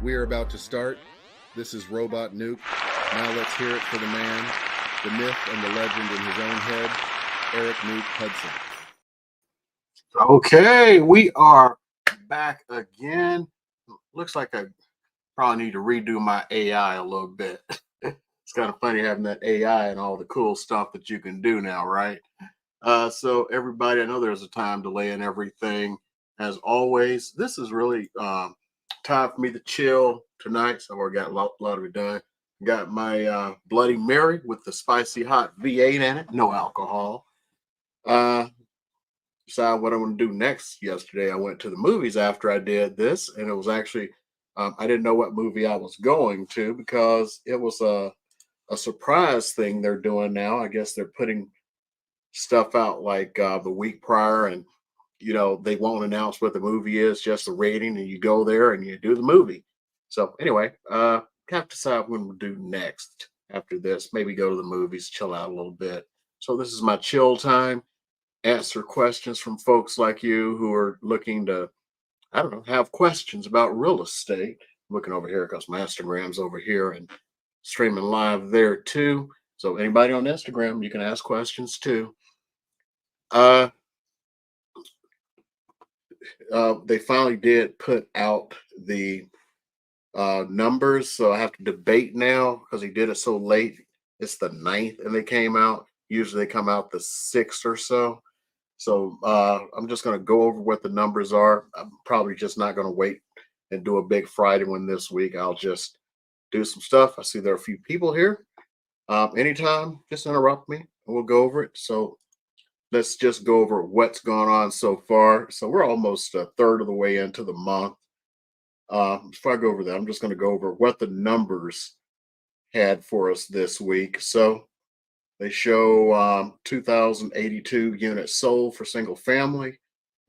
We are about to start. This is Robot Nuke. Now let's hear it for the man, the myth and the legend in his own head, Eric Nuke Hudson. Okay, we are back again. Looks like I probably need to redo my AI a little bit. It's kind of funny having that AI and all the cool stuff that you can do now, right? So everybody, I know there's a time delay in everything. As always, this is really time for me to chill tonight. So I've already got a lot of it done. Got my Bloody Mary with the spicy hot V8 in it, no alcohol. Decide what I'm going to do next. Yesterday, I went to the movies after I did this, and it was actually I didn't know what movie I was going to because it was a surprise thing they're doing now. I guess they're putting stuff out like the week prior, and they won't announce what the movie is, just the rating, and you go there and you do the movie. So anyway, have to decide what we'll do next after this. Maybe go to the movies, chill out a little bit. So this is my chill time. Answer questions from folks like you who are looking to, I don't know, have questions about real estate. I'm looking over here because my Instagram's over here and streaming live there too. So anybody on Instagram, you can ask questions too. They finally did put out the numbers, so I have to debate now because he did it so late. It's the 9th, and they came out. Usually they come out the 6th or so. So I'm just going to go over what the numbers are. I'm probably just not going to wait and do a big Friday one this week. I'll just do some stuff. I see there are a few people here. Anytime, just interrupt me and we'll go over it. So let's just go over what's gone on so far. So we're almost a third of the way into the month. Before I go over that, I'm just going to go over what the numbers had for us this week. So they show 2,082 units sold for single family,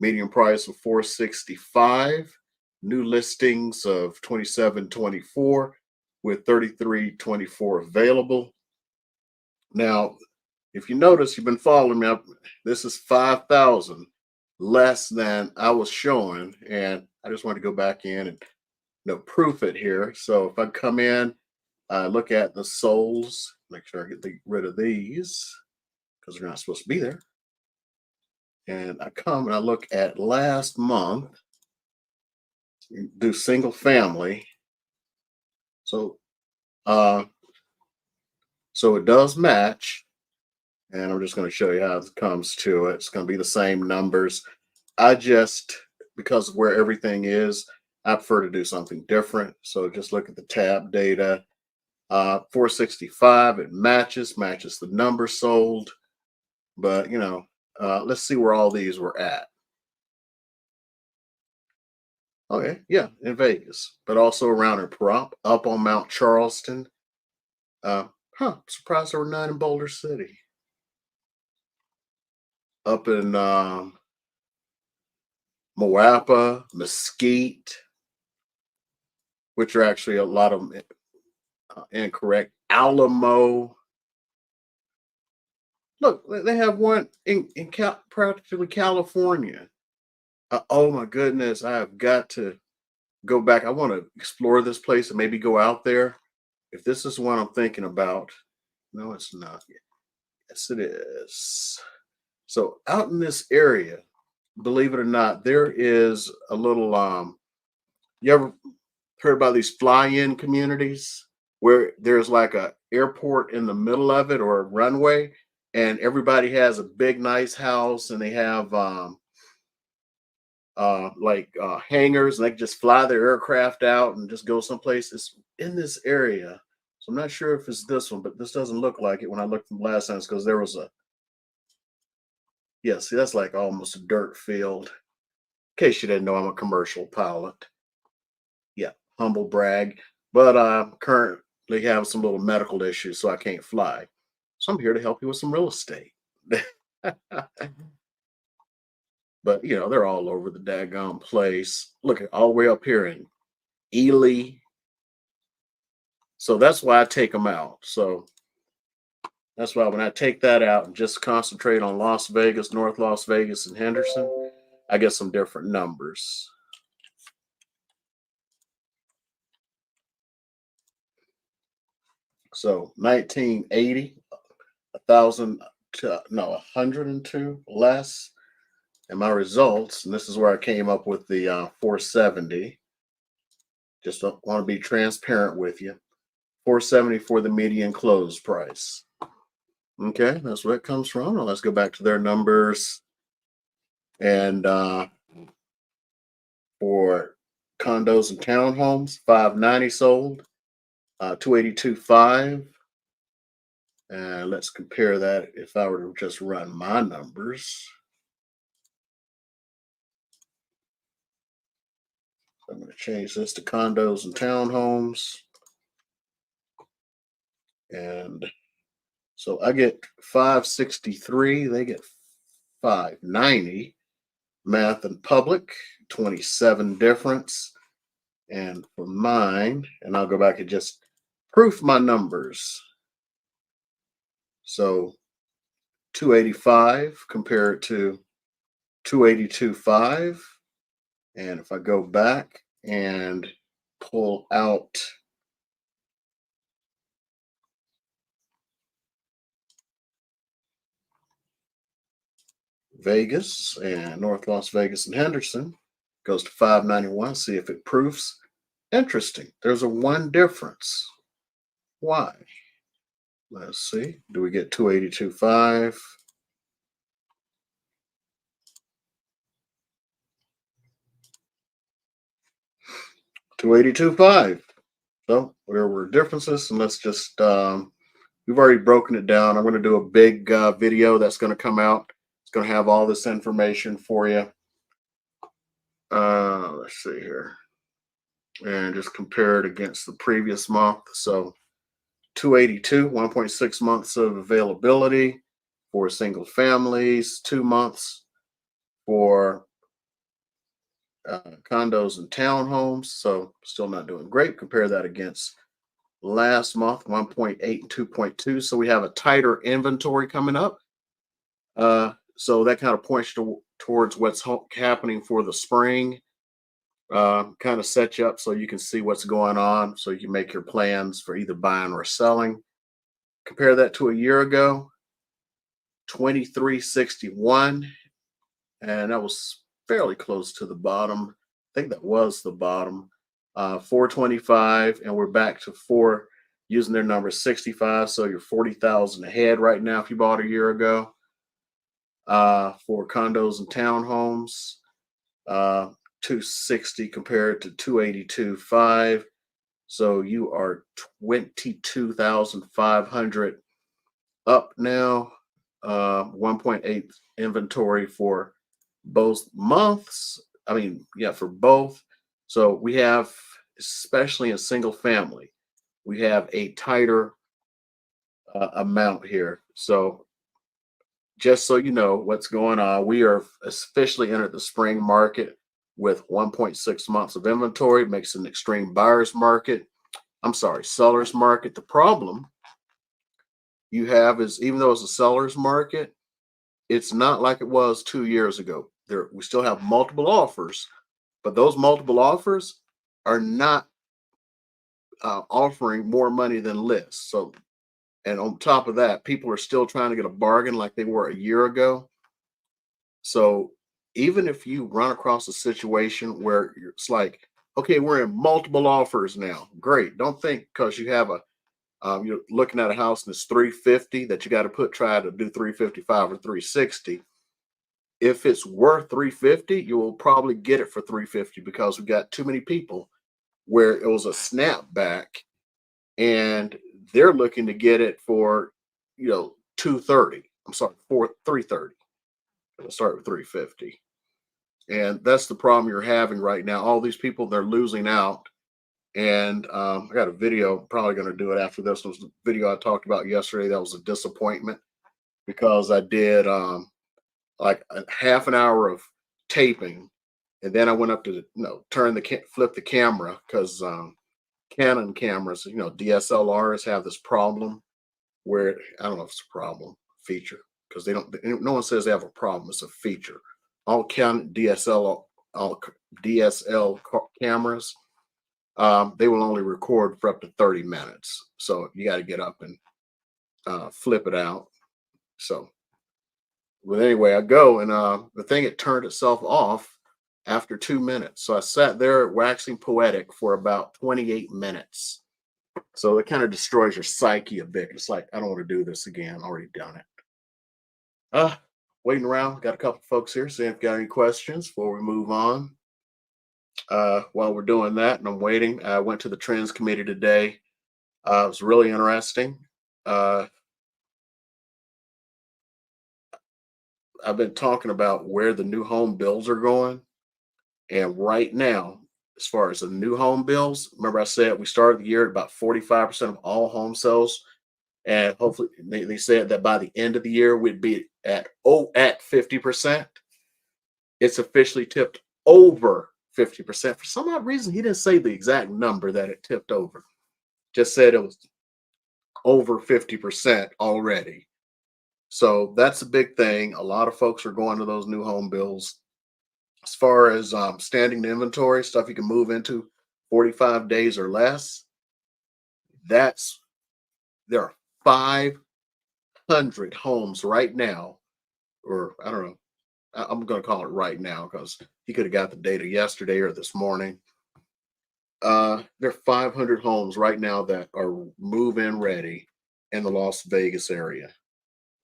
median price of 465, new listings of 2724 with 3324 available. Now, if you notice, you've been following me up. This is 5,000 less than I was showing, and I just want to go back in and proof it here. So if I come in, look at the souls, make sure I get rid of these because they're not supposed to be there. And I come and I look at last month, do single family. So it does match. And I'm just going to show you how it comes to it. It's going to be the same numbers. I just, because of where everything is, I prefer to do something different. So just look at the tab data. 465, it matches the number sold. But, let's see where all these were at. Okay, yeah, in Vegas, but also around in Prop, up on Mount Charleston. Surprised there were none in Boulder City. Up in Moapa, Mesquite, which are actually a lot of them incorrect. Alamo. Look, they have one in practically California. Oh my goodness, I have got to go back. I want to explore this place and maybe go out there. If this is what I'm thinking about, no, it's not. Yes, it is. So out in this area, believe it or not, there is a little you ever heard about these fly-in communities where there's like a airport in the middle of it or a runway, and everybody has a big nice house and they have hangars, and they can just fly their aircraft out and just go someplace. It's in this area. So I'm not sure if it's this one, but this doesn't look like it when I looked from last time, because there was see, that's like almost a dirt field. In case you didn't know, I'm a commercial pilot. Yeah, humble brag. But I'm currently having some little medical issues, so I can't fly. So I'm here to help you with some real estate. But they're all over the daggone place. Look at all the way up here in Ely. So that's why I take them out. So that's why when I take that out and just concentrate on Las Vegas, North Las Vegas, and Henderson, I get some different numbers. So 1980, 1,000 to no 102 less. And my results, and this is where I came up with the 470. Just want to be transparent with you. 470 for the median close price. Okay, that's where it comes from. Now let's go back to their numbers. And for condos and townhomes, 590 sold, 282.5. And let's compare that if I were to just run my numbers. I'm going to change this to condos and townhomes. And so I get 563, they get 590. Math and public, 27 difference. And for mine, and I'll go back and just proof my numbers. So 285 compared to 282.5. And if I go back and pull out Vegas and North Las Vegas and Henderson, goes to 591, see if it proofs. Interesting. There's a one difference. Why? Let's see. Do we get 282.5? 282.5. So there were differences, and let's just we've already broken it down. I'm going to do a big video that's going to come out. It's going to have all this information for you. Let's see here, and just compare it against the previous month. So 282, 1.6 months of availability for single families, 2 months for condos and townhomes. So still not doing great. Compare that against last month, 1.8 and 2.2. So we have a tighter inventory coming up. So that kind of points towards what's happening for the spring. Kind of set you up so you can see what's going on, so you can make your plans for either buying or selling. Compare that to a year ago, 2361, and that was fairly close to the bottom. I think that was the bottom. 425, and we're back to 4 using their number 65. So you're 40,000 ahead right now if you bought a year ago. For condos and townhomes, 260 compared to 282.5. So you are 22,500 up now. 1.8 inventory for both months. I mean, yeah, for both. So we have, especially in single family, we have a tighter amount here. So just so you know what's going on, we are officially entered the spring market with 1.6 months of inventory. It makes an extreme buyer's market. I'm sorry, seller's market. The problem you have is, even though it's a seller's market, it's not like it was 2 years ago. We still have multiple offers, but those multiple offers are not offering more money than list. So, and on top of that, people are still trying to get a bargain like they were a year ago. So even if you run across a situation where it's like, okay, we're in multiple offers now, great. Don't think because you have you're looking at a house and it's 350 that you got to try to do 355 or 360. If it's worth 350, you will probably get it for 350 because we got too many people where it was a snapback and they're looking to get it for 230. I'm sorry, for 330. Let's start with 350. And that's the problem you're having right now. All these people, they're losing out. And I got a video, probably going to do it after this. Was the video I talked about yesterday. That was a disappointment because I did like a half an hour of taping, and then I went up to flip the camera because Canon cameras, DSLRs have this problem where, I don't know if it's a problem feature, because no one says they have a problem. It's a feature. All Canon DSL cameras they will only record for up to 30 minutes. So you got to get up and flip it out. So, but anyway, I go and the thing it turned itself off after 2 minutes. So I sat there waxing poetic for about 28 minutes. So it kind of destroys your psyche a bit. It's like, I don't want to do this again. Already done it. Uh, Waiting around. Got a couple folks here. See if you got any questions before we move on. While we're doing that and I'm waiting, I went to the Trends Committee today. It was really interesting. Uh, I've been talking about where the new home bills are going. And right now, as far as the new home bills, remember I said we started the year at about 45% of all home sales. And hopefully they said that by the end of the year we'd be at 50%. It's officially tipped over 50%. For some odd reason, he didn't say the exact number that it tipped over. Just said it was over 50% already. So that's a big thing. A lot of folks are going to those new home bills. As far as standing inventory, stuff you can move into 45 days or less, that's there are 500 homes right now, or I don't know, I'm going to call it right now because he could have got the data yesterday or this morning. There are 500 homes right now that are move-in ready in the Las Vegas area.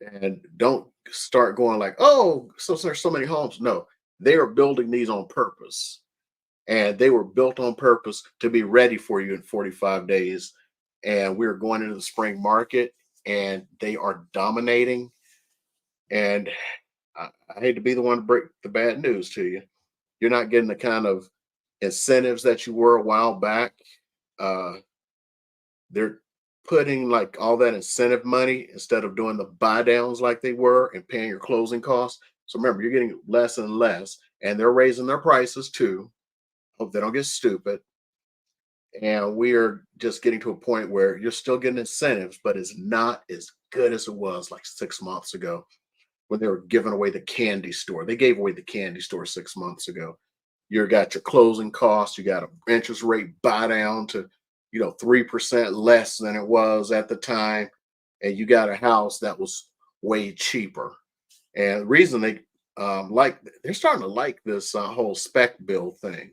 And don't start going like, oh, so there's so many homes. No, they are building these on purpose. And they were built on purpose to be ready for you in 45 days. And we're going into the spring market and they are dominating. And I hate to be the one to break the bad news to you. You're not getting the kind of incentives that you were a while back. Uh, they're putting like all that incentive money instead of doing the buy downs like they were and paying your closing costs. So remember, you're getting less and less, and they're raising their prices too. Hope they don't get stupid. And we are just getting to a point where you're still getting incentives, but it's not as good as it was like 6 months ago when they were giving away the candy store. They gave away the candy store 6 months ago. You got your closing costs, you got an interest rate buy down to 3% less than it was at the time, and you got a house that was way cheaper. And the reason they're starting to like this whole spec build thing.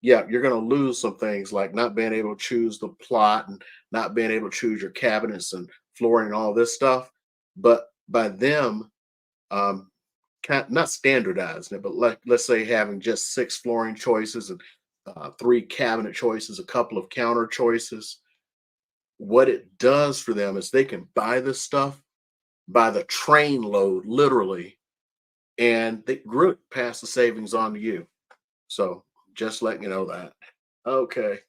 Yeah, you're going to lose some things like not being able to choose the plot and not being able to choose your cabinets and flooring and all this stuff. But by them um, not standardizing it, but let's say having just 6 flooring choices and 3 cabinet choices, a couple of counter choices. What it does for them is they can buy this stuff by the train load, literally, and they group pass the savings on to you. So just letting you know that. Okay.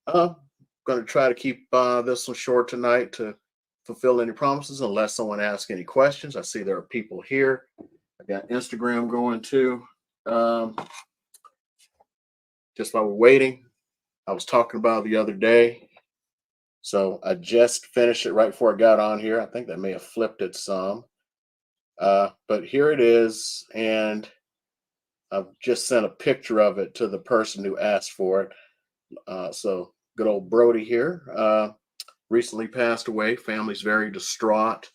I'm going to try to keep this one short tonight to fulfill any promises unless someone asks any questions. I see there are people here. I got Instagram going too. Um, just while we're waiting, I was talking about the other day. So I just finished it right before I got on here. I think that may have flipped it some. But here it is. And I've just sent a picture of it to the person who asked for it. So good old Brody here recently passed away. Family's very distraught.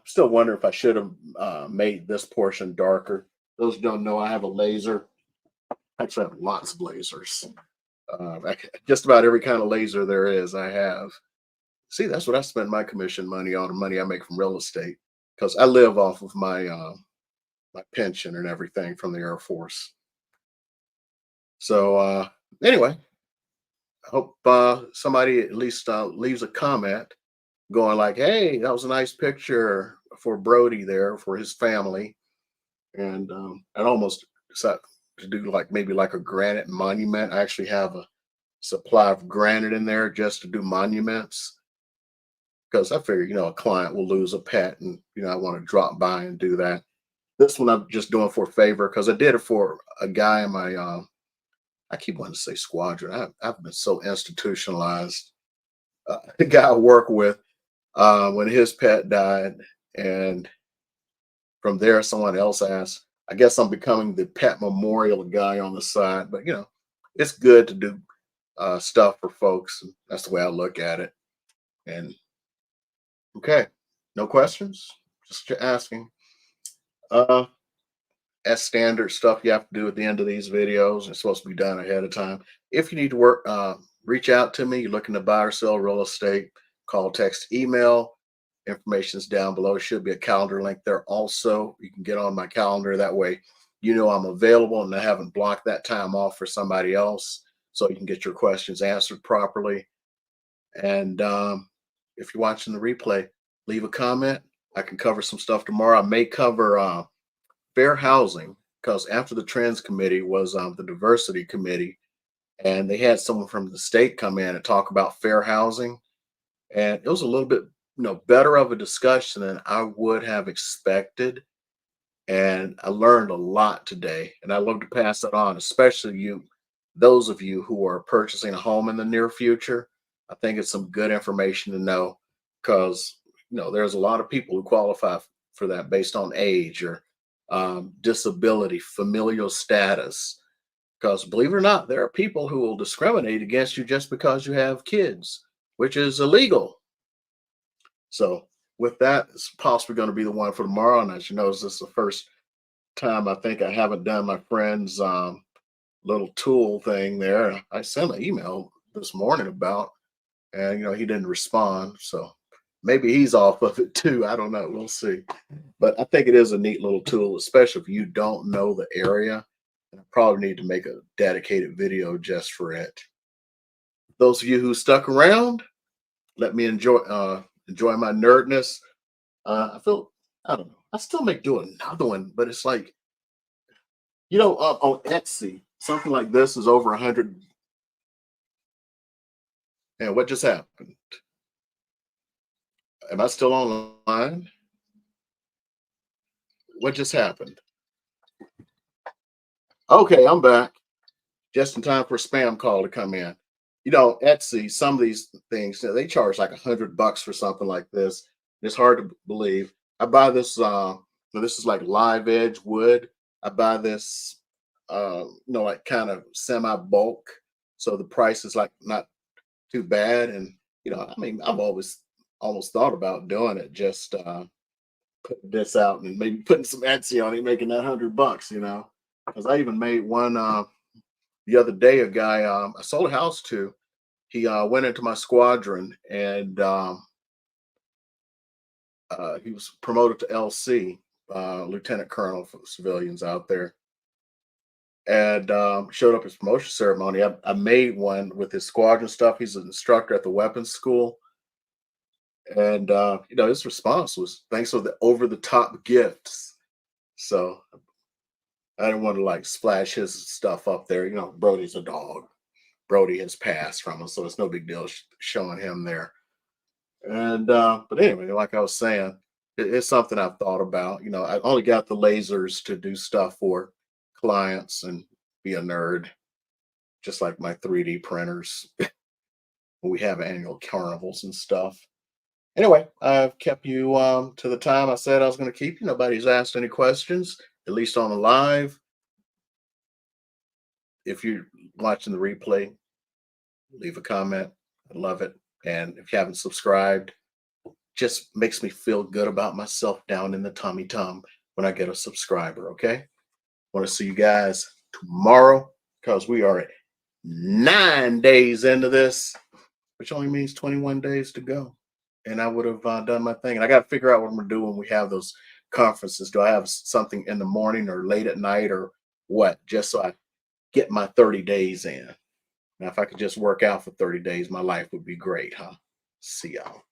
Still wonder if I should have made this portion darker. Those who don't know, I have a laser. Actually, I have lots of lasers. Just about every kind of laser there is, I have. See, that's what I spend my commission money on, the money I make from real estate, because I live off of my pension and everything from the Air Force. So anyway, I hope somebody at least leaves a comment going like, "Hey, that was a nice picture for Brody there for his family," and I'd almost decided to do like maybe like a granite monument. I actually have a supply of granite in there just to do monuments because I figure a client will lose a pet and I want to drop by and do that. This one I'm just doing for a favor because I did it for a guy in my I keep wanting to say squadron. I've been so institutionalized. The guy I work with when his pet died, and from there someone else asked. I guess I'm becoming the pet memorial guy on the side, but it's good to do stuff for folks. That's the way I look at it. And okay, no questions. Just asking. Uh, as standard stuff you have to do at the end of these videos. It's supposed to be done ahead of time. If you need to work, reach out to me. You're looking to buy or sell real estate, call, text, email. Information is down below. Should be a calendar link there also. You can get on my calendar. That way you know I'm available and I haven't blocked that time off for somebody else, so you can get your questions answered properly. And if you're watching the replay, leave a comment. I can cover some stuff tomorrow. I may cover fair housing, because after the trends committee was the diversity committee, and they had someone from the state come in and talk about fair housing, and it was a little bit better of a discussion than I would have expected. And I learned a lot today, and I love to pass that on, especially those of you who are purchasing a home in the near future. I think it's some good information to know, because there's a lot of people who qualify for that based on age or disability, familial status. Because believe it or not, there are people who will discriminate against you just because you have kids, which is illegal. So with that, it's possibly going to be the one for tomorrow. And as you know, this is the first time I think I haven't done my friend's little tool thing there. I sent an email this morning about, and he didn't respond. So maybe he's off of it too. I don't know. We'll see. But I think it is a neat little tool, especially if you don't know the area. I probably need to make a dedicated video just for it. Those of you who stuck around, let me enjoy my nerdness. I don't know. I still may do another one, but it's like, on Etsy, something like this is over 100. And what just happened? Am I still online? What just happened? Okay, I'm back. Just in time for a spam call to come in. Etsy, some of these things, they charge like $100 for something like this. It's hard to believe. I buy this, this is like live edge wood. I buy this, like kind of semi bulk. So the price is like not too bad. And, I've always almost thought about doing it, just putting this out and maybe putting some Etsy on it, making that $100, because I even made one the other day. A guy I sold a house to, he went into my squadron, and he was promoted to LC, lieutenant colonel for the civilians out there, and showed up at his promotion ceremony. I made one with his squadron stuff. He's an instructor at the weapons school, and his response was, "Thanks for the over the top gifts." So I didn't want to like splash his stuff up there. Brody's a dog. Brody has passed from us, so it's no big deal showing him there. And but anyway, like I was saying, it's something I've thought about. I only got the lasers to do stuff for clients and be a nerd, just like my 3D printers. We have annual carnivals and stuff. Anyway, I've kept you to the time I said I was going to keep you. Nobody's asked any questions, at least on the live. If you're watching the replay, leave a comment. I love it. And if you haven't subscribed, just makes me feel good about myself down in the tummy tum when I get a subscriber. Okay. Want to see you guys tomorrow, because we are at 9 days into this, which only means 21 days to go. And I would have done my thing. And I got to figure out what I'm going to do when we have those conferences. Do I have something in the morning or late at night or what? Just so I get my 30 days in. Now, if I could just work out for 30 days, my life would be great, huh? See y'all.